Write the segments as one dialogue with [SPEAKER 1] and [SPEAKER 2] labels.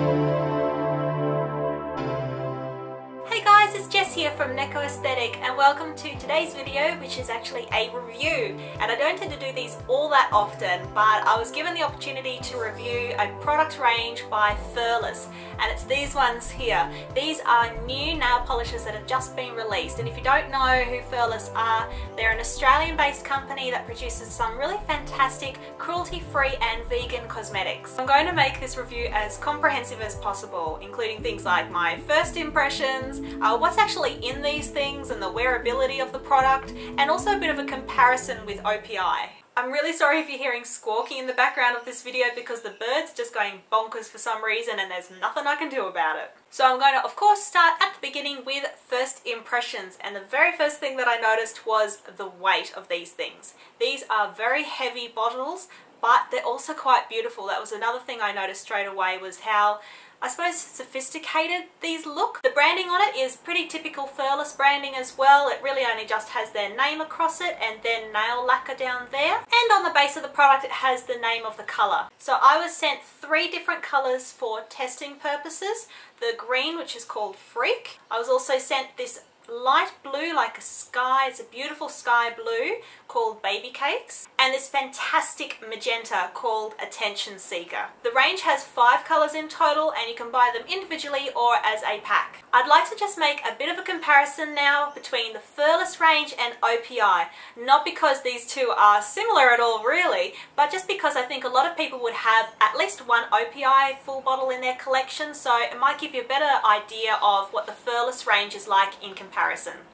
[SPEAKER 1] Hey guys, it's Jess here from Neko Aesthetic and welcome to today's video, which is actually a review. And I don't tend to do these all that often, but I was given the opportunity to review a product range by Furless, and it's these ones here. These are new nail polishes that have just been released, and if you don't know who Furless are, they're an Australian-based company that produces some really fantastic cruelty-free and vegan cosmetics. I'm going to make this review as comprehensive as possible, including things like my first impressions, what's actually in these things and the wearability of the product, and also a bit of a comparison with OPI. I'm really sorry if you're hearing squawking in the background of this video because the bird's just going bonkers for some reason and there's nothing I can do about it. So I'm going to, of course, start at the beginning with first impressions, and the very first thing that I noticed was the weight of these things. These are very heavy bottles, but they're also quite beautiful. That was another thing I noticed straight away, was how, I suppose, sophisticated these look. The branding on it is pretty typical Furless branding as well. It really only just has their name across it and then nail lacquer down there. And on the base of the product it has the name of the colour. So I was sent 3 different colours for testing purposes. The green, which is called Freak. I was also sent this light blue, like a sky, it's a beautiful sky blue, called Baby Cakes, and this fantastic magenta called Attention Seeker. The range has 5 colours in total, and you can buy them individually or as a pack. I'd like to just make a bit of a comparison now between the Furless range and OPI, not because these two are similar at all really, but just because I think a lot of people would have at least one OPI full bottle in their collection, so it might give you a better idea of what the Furless range is like in comparison.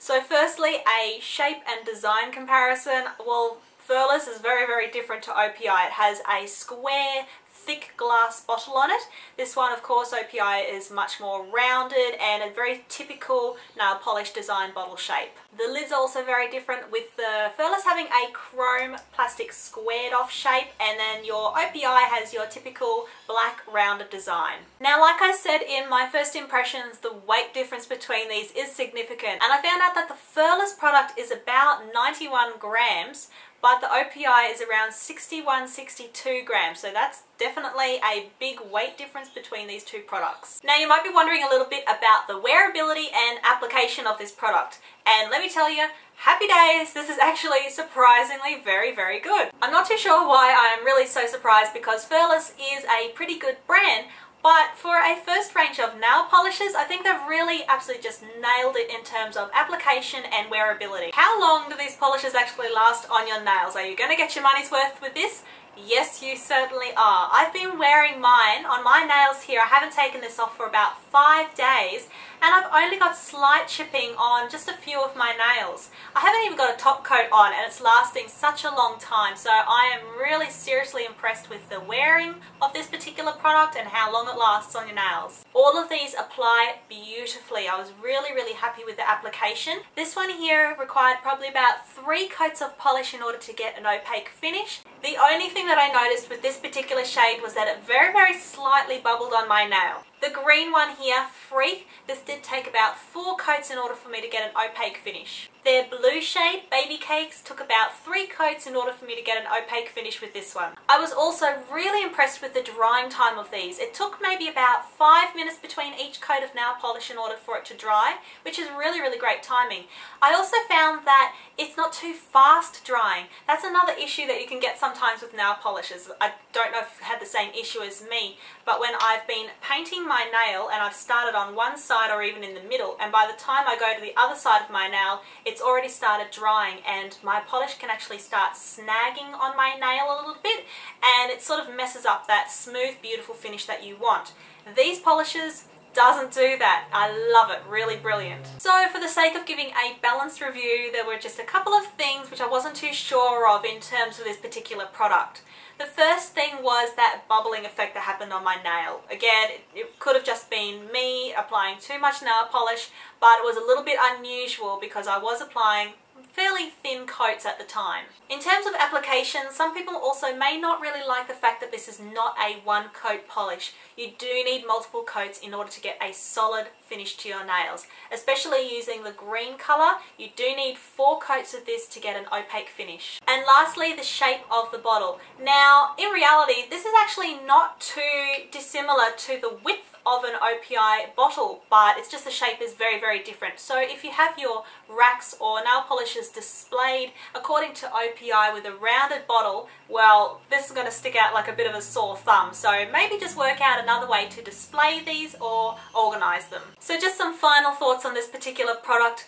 [SPEAKER 1] So firstly, a shape and design comparison. Well, Furless is very, very different to OPI. It has a square, thick glass bottle on it. This one, of course, OPI is much more rounded and a very typical nail polish design bottle shape. The lid's also very different, with the Furless having a chrome plastic squared off shape, and then your OPI has your typical black rounded design. Now, like I said in my first impressions, the weight difference between these is significant, and I found out that the Furless product is about 91 grams, but the OPI is around 61-62 grams, so that's definitely a big weight difference between these two products. Now, you might be wondering a little bit about the wearability and application of this product, and let me tell you, happy days, this is actually surprisingly very, very good. I'm not too sure why I am really so surprised, because Furless is a pretty good brand, but for a first range of nail polishes, I think they've really absolutely just nailed it in terms of application and wearability. How long do these polishes actually last on your nails? Are you going to get your money's worth with this? Yes, you certainly are. I've been wearing mine on my nails here. I haven't taken this off for about 5 days, and I've only got slight chipping on just a few of my nails. I haven't even got a top coat on, and it's lasting such a long time, so I am really seriously impressed with the wearing of this particular product and how long it lasts on your nails. All of these apply beautifully. I was really, really happy with the application. This one here required probably about 3 coats of polish in order to get an opaque finish. The only thing that I noticed with this particular shade was that it very, very slightly bubbled on my nail. The green one here, Freak, this did take about 4 coats in order for me to get an opaque finish. Their blue shade, Baby Cakes, took about 3 coats in order for me to get an opaque finish with this one. I was also really impressed with the drying time of these. It took maybe about 5 minutes between each coat of nail polish in order for it to dry, which is really, really great timing. I also found that it's not too fast drying. That's another issue that you can get sometimes with nail polishes. I don't know if you've had the same issue as me, but when I've been painting my nail and I've started on one side or even in the middle, and by the time I go to the other side of my nail, it's already started drying and my polish can actually start snagging on my nail a little bit, and it sort of messes up that smooth, beautiful finish that you want. These polishes doesn't do that. I love it. Really brilliant. So for the sake of giving a balanced review, there were just a couple of things which I wasn't too sure of in terms of this particular product. The first thing was that bubbling effect that happened on my nail. Again, it could have just been me applying too much nail polish, but it was a little bit unusual because I was applying fairly thin coats at the time. In terms of application, some people also may not really like the fact that this is not a one coat polish. You do need multiple coats in order to get a solid finish to your nails. Especially using the green colour, you do need 4 coats of this to get an opaque finish. And lastly, the shape of the bottle. Now, in reality, this is actually not too dissimilar to the width of an OPI bottle, but it's just the shape is very, very different. So if you have your racks or nail polishes displayed according to OPI with a rounded bottle, well, this is going to stick out like a bit of a sore thumb. So maybe just work out another way to display these or organize them. So just some final thoughts on this particular product.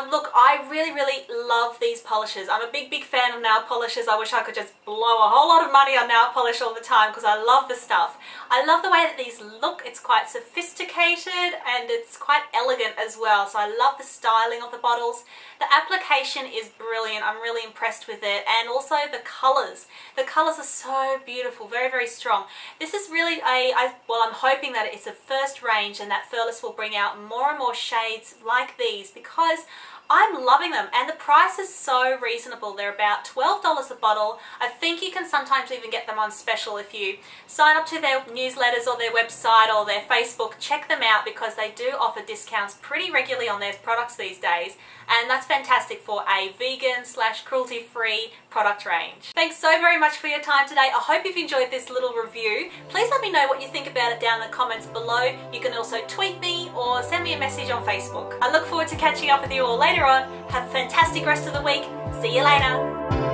[SPEAKER 1] Look, I really love these polishes. I'm a big fan of nail polishes. I wish I could just blow a whole lot of money on nail polish all the time because I love the stuff. I love the way that these look. It's quite sophisticated and it's quite elegant as well. So I love the styling of the bottles. The application is brilliant. I'm really impressed with it, and also the colors. The colors are so beautiful, very strong. This is really well, I'm hoping that it's a first range and that Furless will bring out more and more shades like these because I'm loving them, and the price is so reasonable. They're about $12 a bottle. I think you can sometimes even get them on special if you sign up to their newsletters or their website or their Facebook. Check them out because they do offer discounts pretty regularly on their products these days, and that's fantastic for a vegan / cruelty-free product range. Thanks so very much for your time today. I hope you've enjoyed this little review. Please let me know what you think about it down in the comments below. You can also tweet me or send me a message on Facebook. I look forward to catching up with you all later on. Have a fantastic rest of the week. See you later.